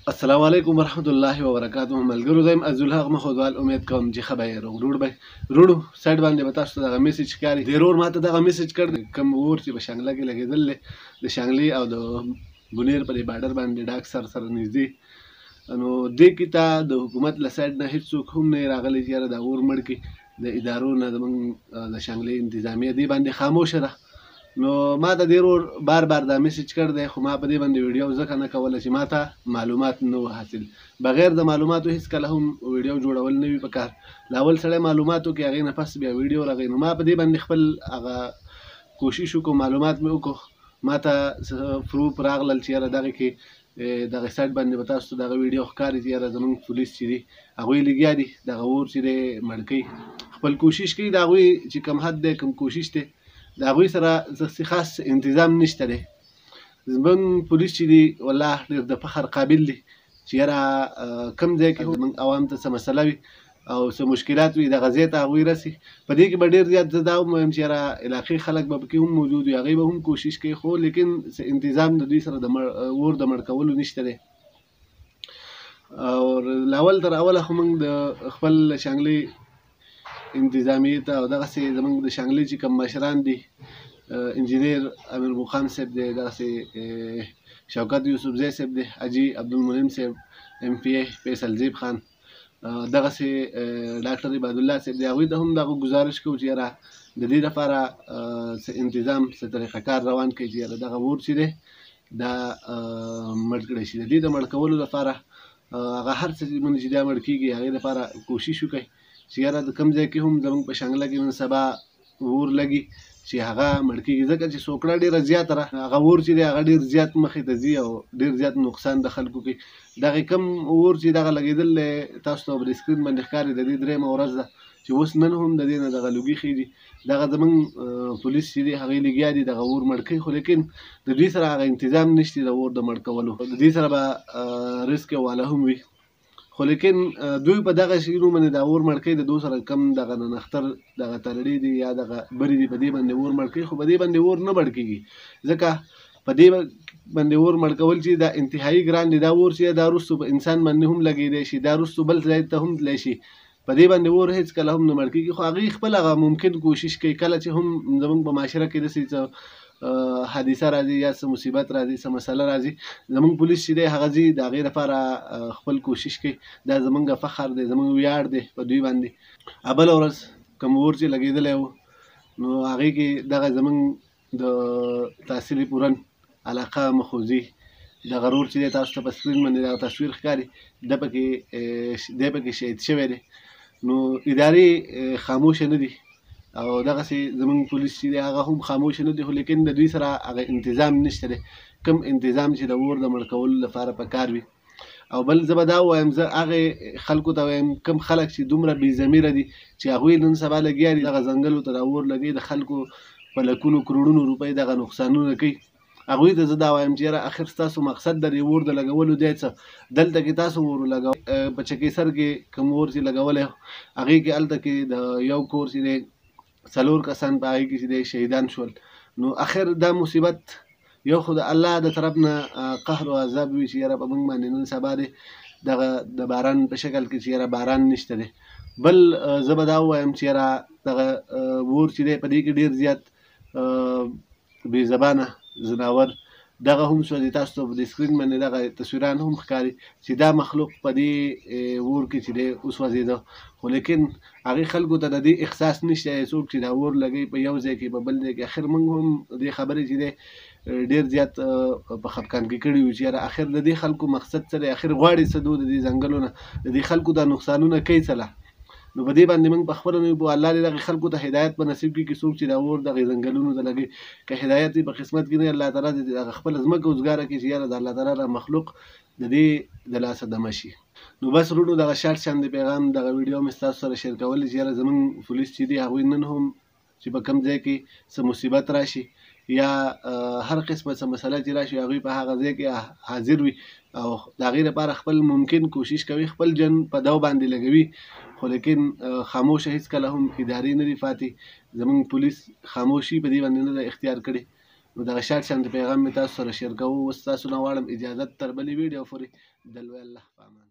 السلام علیکم ورحمت الله وبرکاته. ملګرو زم ازله مخودوال امید کوم چې خبر روړ به روړو سایډ باندې به تاسو دغه میسج کاری ضرور ماته دغه میسج کړ کوم ور چې په شانګله کې لګیدل د شانګلی او د بونیر په بارډر باندې ډاک سره نږدې نو دې کې ته د حکومت له سایډ نه هیڅ هم نه راغلی چې دا ور مړ کې د ادارو نه د شانګلی انتظامیه دی باندې خاموش ده. نو ما د ډیرور بار دا میسج کړ دی خو ما په دې باندې ویډیو ځکه نه کوله چې ما ته معلومات نه حاصل بغیر د معلوماتو هیڅ کله هم ویډیو جوړول نه وي پکار. لاول سره معلوماتو کې هغه نه پس بیا ویډیو راغی نو ما په دې باندې خپل هغه کوشش وکړ معلومات مې وکړ ما ته پروف راغلل چې دغه کې دغه سایت باندې به تاسو دغه ویډیو ښکاري چې زموږ پولیس چې دي هغوی لګیا دي دغه اور چې دی مړ کوي خپل کوشش کوي د هغوی چې کم حد دی کم کوشش دی د هغوی سره څه خاص انتظام نشته دی. زموږ پولیس چې دي والله ډېر د فخر قابل دي چې یاره کم ځای کې زموږ عوام ته څه مسله وي او څه مشکلات وي دغه ځای ته هغوی رسي په دې کې به ډېر زیات زه دا ووایم چې یاره علاقې خلک به پکې هم موجود وي هغوی به هم کوشش کوي خو لیکن څه انتظام د دوی سره د اور د مړ کولو نشته دی. او لاول تر اوله خو موږ د خپل شانګلي انتظامیه ته او دغسې زموږ د شانګلي چې کوم مشران دي انجینیر امیر مقام صاحب دی دغسې شوکت یوسفزی صاحب دی حاجي عبدالمنعم صاحب ایم پی ای فیصل زیب خان دغسې ډاکټر عبادالله صاحب دی هغوی ته هم دغه ګزارش کوو چې یاره د دې لپاره څه انتظام څه طریقه کار روان کړي چې یاره دغه اور چې دی دا مړ کړی شي د دې د مړ کولو لپاره هغه هر څه چې دا مړ کېږي هغې لپاره کوشش وکړئ چې یاره د کوم ځای کې هم زموږ په شانګله کې نن سبا اور لګي چې هغه مړ کېږي ځکه چې سوکړه ډېره زیاته ده هغه اور چې دی هغه ډېر زیات مخې ته ځي او ډېر زیات نقصان د خلکو کوي. دغه کم اور چې دغه لګېدل تاسو ته په سکرین باندې ښکاري د دې درېیمه ورځ ده چې اوس نن هم د دې نه دغه لوګي خېږي دغه زموږ پولیس چې دی هغوی لګیا دي دغه اور مړ کوي خو لیکن د دوی سره هغه انتظام نشته د اور د مړ کولو د دوی سره به رسک والا هم وي خو لیکن دوی په دغه شیانو باندې د اور مړ کوي د دوی سره کم دغه نښتر دغه ترړې دي یا دغه برې دي په دې باندې اور مړ کوي خو په دې باندې اور نه مړ کېږي ځکه په دې باندې اور مړ کول چې دا انتهایی ګران دي دا اور چې دا وروستو په انسان باندې هم لګېدی شي دا وروستو بل ځای ته هم تللی شي په دې باندې اور هېڅ کله هم نه مړ کېږي خو هغوی خپل هغه ممکن کوشش کوي کله چې هم زموږ په معاشره کې داسې څه حادثه راځي یا څه مصیبت راځي څه مسله راځي زموږ پولیس چې دی هغه ځي د هغې لپاره خپل کوشش کوي دا زموږ فخر دی زموږ ویاړ دی په دوی باندې. بله ورځ کوم اور چې لګېدلی و نو هغې کې دغه زموږ د تحصیل پورن علاقه مخوزي دغه رور چې دی تاسو ته په سکرین باندې دغه تصویر ښکاري دی پکې شهید شوی دی نو ادارې خاموشه نه دي او دغسې زموږ پولیس چې دی هغه هم خاموشه نه دي خو لیکن د دوی سره هغه انتظام نشته دی کوم انتظام چې د اور د مړ کولو لپاره پکار وي. او بل زه به دا ووایم زه هغې خلکو ته وایم کوم خلک چې دومره بې ضمیره دي چې هغوی نن سبا لګیا دي دغه ځنګلو ته د اور لګوي د خلکو په لکونو کروړونو روپۍ دغه نقصانونه کوي هغوی ته زه دا وایم چې یاره اخر ستاسو مقصد د دې اور د لګولو دی څه دلته کې تاسو اور لګوئ په چکې سر کې کوم اور چې لګولی هغې کې هلته کې د یو کور چې دی 4 کسان په هغې کې چې دی شهیدان شول نو اخر دا مصیبت یو خو د الله د طرف نه قهر او عذاب وي چې یاره په موږ باندې نن سبا دی دغه د باران په شکل کې چې یاره باران نشته دی. بل زه به دا ووایم چې یاره دغه اور چې دی په دې کې ډېر زیات بې زبانه ځناور دغه هم سوځي تاسو ته په سکرین باندې دغه تصویران هم ښکاري چې دا مخلوق په دې اور کې چې دی وسوځېده خو لیکن هغې خلکو ته د دې احساس نشته څوک چې دا اور لګوي په یو ځای کې په بل ځای کې اخر موږ هم دې خبرې چې دی ډېر زیات په خفګان کې کړي وي چې یاره اخر د دې خلکو مقصد څه دی اخر غواړي څه د دې ځنګلو نه د دې خلکو دا نقصانونه کوي څه له نو په دې باندې موږ په خپله نه وي الله دې دغې خلکو ته هدایت په نصیب کړي چې څوک چې دا اور دغې ځنګلونو ته لګوي که هدایت په قسمت کې نه الله تعالی دې دغه خپله ځمکه وزګاره کړي چې یاره د الله تعالی را مخلوق د دې د لاسه دمه شي. نو بس وروڼو دغه شارټ شاندې پیغام دغه ویډیو مې ستاسو سره شیر کولی چې یاره زموږ پولیس چې دي هغوی نن هم چې په کوم ځای کې څه مصیبت راشي یا هر قسمه څه مسله چې راشي هغوی په هغه ځای کې حاضر وي او د هغې لپاره خپل ممکن کوشش کوي خپل جن په دو باندې لګوي خو لیکن خاموشه هیڅ کله هم ادارې نه دي پاتې زموږ پولیس خاموشي په دې باندې نه ده اختیار کړې نو دغه شاد شانتې پیغام مې تاسو سره شیر کوو. اوس تاسو نه غواړم اجازت تر بلې ویډیو پورې د لوی الله په امان.